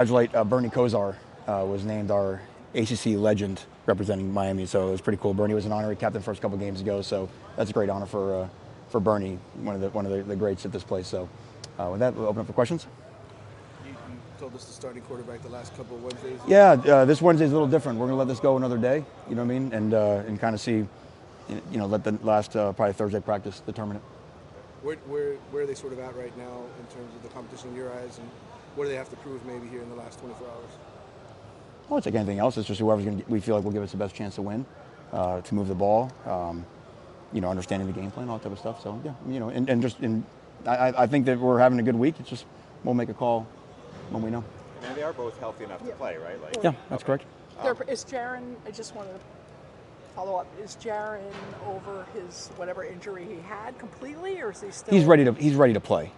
Congratulate Bernie Kosar was named our ACC legend representing Miami, so it was pretty cool. Bernie was an honorary captain first couple games ago, so that's a great honor for Bernie, one of the greats at this place. So with that, we'll open up for questions. You told us the starting quarterback the last couple of Wednesdays. Yeah, this Wednesday's a little different. We're gonna let this go another day, you know what I mean, and kind of see, let the last probably Thursday practice determine it. Where are they sort of at right now in terms of the competition in your eyes, and what do they have to prove maybe here in the last 24 hours? Well, it's like anything else. It's just whoever's we feel like will give us the best chance to win, to move the ball, understanding the game plan, all that type of stuff. So yeah, I think that we're having a good week. It's just we'll make a call when we know. And they are both healthy enough to play, right? Yeah, that's correct. Is Jaron? I just wanted to follow up. Is Jaron over his whatever injury he had completely, or is he still? He's ready to play.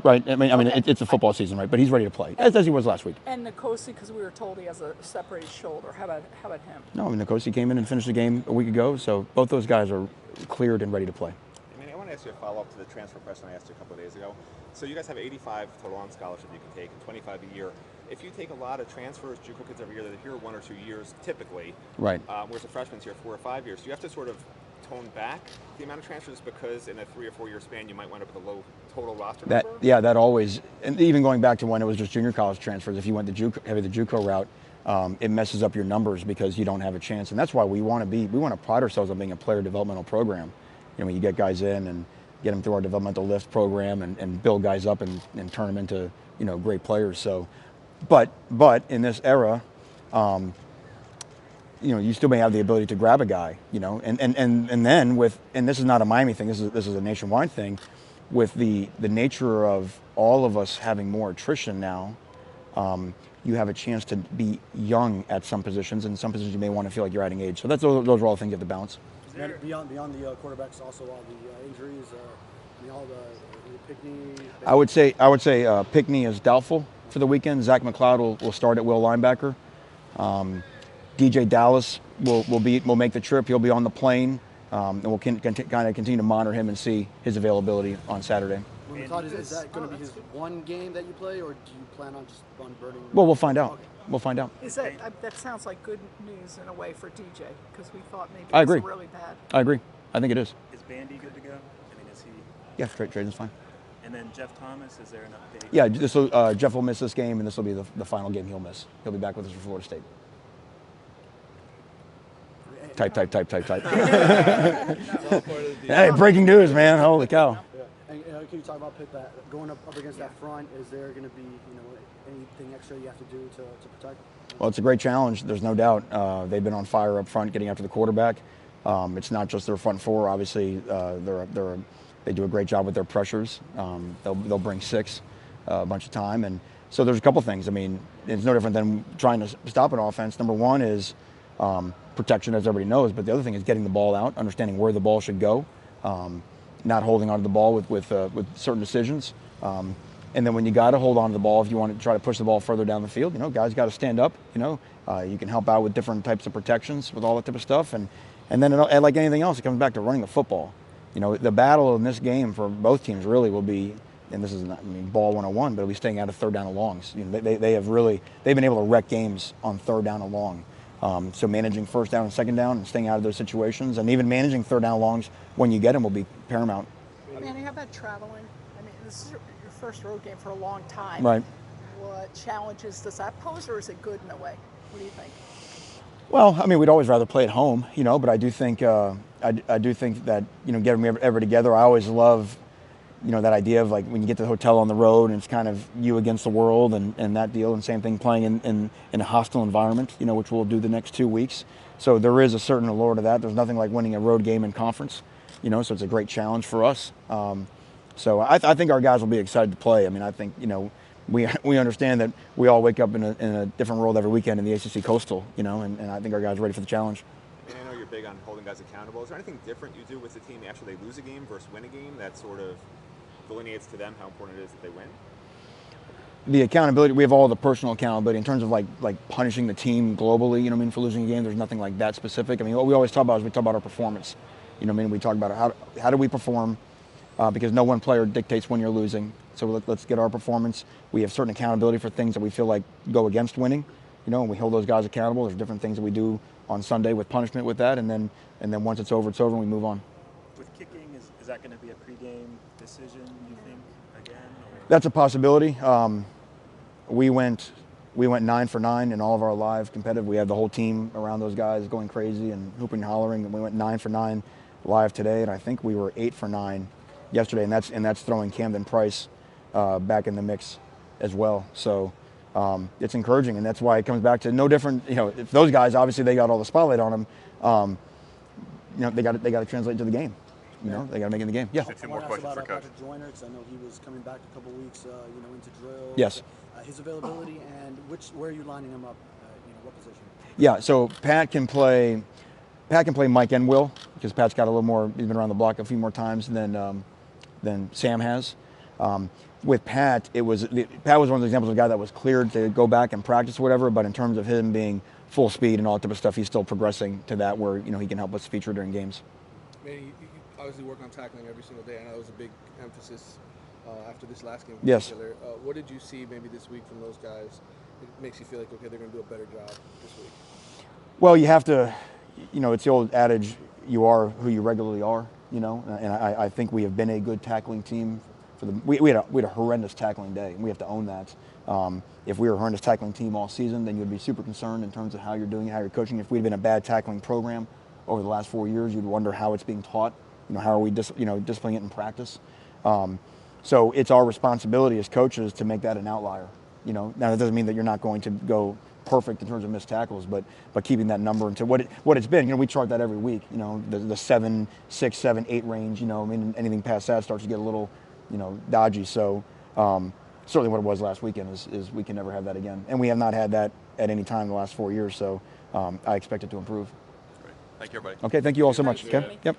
Right. I mean, Okay. it's a football season, right? But he's ready to play, as he was last week. And Nkosi, because we were told he has a separated shoulder. How about him? No, I mean, Nkosi came in and finished the game a week ago, so both those guys are cleared and ready to play. I mean, I want to ask you a follow-up to the transfer question I asked you a couple of days ago. So you guys have 85 total on scholarship you can take, and 25 a year. If you take a lot of transfers, JUCO kids every year, they're here 1 or 2 years typically. Right. Whereas a freshman's here 4 or 5 years. So you have to sort of tone back the amount of transfers because in a 3 or 4 year span you might wind up with a low total roster number? That always, and even going back to when it was just junior college transfers, if you went the JUCO route, it messes up your numbers because you don't have a chance. And that's why we want to pride ourselves on being a player developmental program. When you get guys in and get them through our developmental lift program and build guys up and turn them into great players. So, but in this era, you still may have the ability to grab a guy, and then and this is not a Miami thing, this is a nationwide thing, with the nature of all of us having more attrition now, you have a chance to be young at some positions, and some positions you may want to feel like you're adding age. So those are all things you have to balance. Beyond the quarterbacks, also all the injuries, all the Pickney. I would say Pickney is doubtful for the weekend. Zach McLeod will start at will linebacker. DJ Dallas will make the trip. He'll be on the plane, and we'll kind of continue to monitor him and see his availability on Saturday. Is that going to be his one game that you play, or do you plan on just burning? Well, we'll find out. Okay. We'll find out. Is that sounds like good news in a way for DJ, because we thought maybe I it was agree. really bad. I agree. I think it is. Is Bandy good to go? I mean, is he? Yeah, Trajan's fine. And then Jeff Thomas, is there an update? Yeah, Jeff will miss this game, and this will be the final game he'll miss. He'll be back with us for Florida State. Type. Hey, breaking news, man! Holy cow! Yeah. And can you talk about Pitt, going up against that front? Is there going to be anything extra you have to do to protect? Well, it's a great challenge. There's no doubt. They've been on fire up front, getting after the quarterback. It's not just their front four. Obviously, they do a great job with their pressures. They'll bring 6 a bunch of time, and so there's a couple things. I mean, it's no different than trying to stop an offense. Number one is protection, as everybody knows, but the other thing is getting the ball out, understanding where the ball should go, not holding onto the ball with certain decisions. And then when you got to hold on to the ball, if you want to try to push the ball further down the field, guys got to stand up. You can help out with different types of protections with all that type of stuff. And then like anything else, it comes back to running the football. The battle in this game for both teams really will be, and this is not ball 101, but it'll be staying out of third down and longs. They've been able to wreck games on third down and long. So managing first down and second down and staying out of those situations, and even managing third down longs when you get them will be paramount. Manny, how about traveling? I mean, this is your first road game for a long time. Right. What challenges does that pose, or is it good in a way? What do you think? Well, we'd always rather play at home, but I do think I do think that getting everybody together. I always love that idea of like when you get to the hotel on the road and it's kind of you against the world and that deal, and same thing playing in a hostile environment, which we'll do the next 2 weeks. So there is a certain allure to that. There's nothing like winning a road game in conference, so it's a great challenge for us. So I think our guys will be excited to play. I think we understand that we all wake up in a different world every weekend in the ACC Coastal, and I think our guys are ready for the challenge. And I know you're big on holding guys accountable. Is there anything different you do with the team after they lose a game versus win a game that sort of delineates to them how important it is that they win? The accountability, we have all the personal accountability in terms of like punishing the team globally, for losing a game. There's nothing like that specific. What we always talk about is we talk about our performance. We talk about how do we perform, because no one player dictates when you're losing. So let's get our performance. We have certain accountability for things that we feel like go against winning, and we hold those guys accountable. There's different things that we do on Sunday with punishment with that, and then once it's over, and we move on. With kicking, is that going to be a pregame decision, you think, again? Or? That's a possibility. We went 9 for 9 in all of our live competitive. We had the whole team around those guys going crazy and hooping and hollering, and we went 9 for 9 live today, and I think we were 8 for 9 yesterday, and that's throwing Camden Price back in the mix as well. So it's encouraging, and that's why it comes back to no different. If those guys, obviously they got all the spotlight on them, they got to translate to the game. They got to make it in the game. Yeah. Two more questions for Coach. Patrick Joyner, because I know he was coming back a couple weeks, into drill. Yes. His availability and where are you lining him up? What position? Yeah. So Pat can play Mike and Will, because Pat's got a little more. He's been around the block a few more times than Sam has. With Pat, Pat was one of the examples of a guy that was cleared to go back and practice or whatever. But in terms of him being full speed and all that type of stuff, he's still progressing to that where he can help us feature during games. Manny, you obviously work on tackling every single day. I know that was a big emphasis after this last game. Yes. What did you see maybe this week from those guys? It makes you feel like, okay, they're going to do a better job this week. Well, you have to, it's the old adage, you are who you regularly are, and I think we have been a good tackling team. We had a horrendous tackling day, and we have to own that. If we were a horrendous tackling team all season, then you'd be super concerned in terms of how you're doing, how you're coaching. If we'd been a bad tackling program over the last 4 years, you'd wonder how it's being taught. How are we disciplining it in practice? So it's our responsibility as coaches to make that an outlier. Now that doesn't mean that you're not going to go perfect in terms of missed tackles, but keeping that number into what it's been. We chart that every week. The 7, 6, 7, 8 range. Anything past that starts to get a little, dodgy. So certainly what it was last weekend is we can never have that again, and we have not had that at any time in the last 4 years. So I expect it to improve. Great. Thank you, everybody. Okay, thank you all so much. Okay. Yep.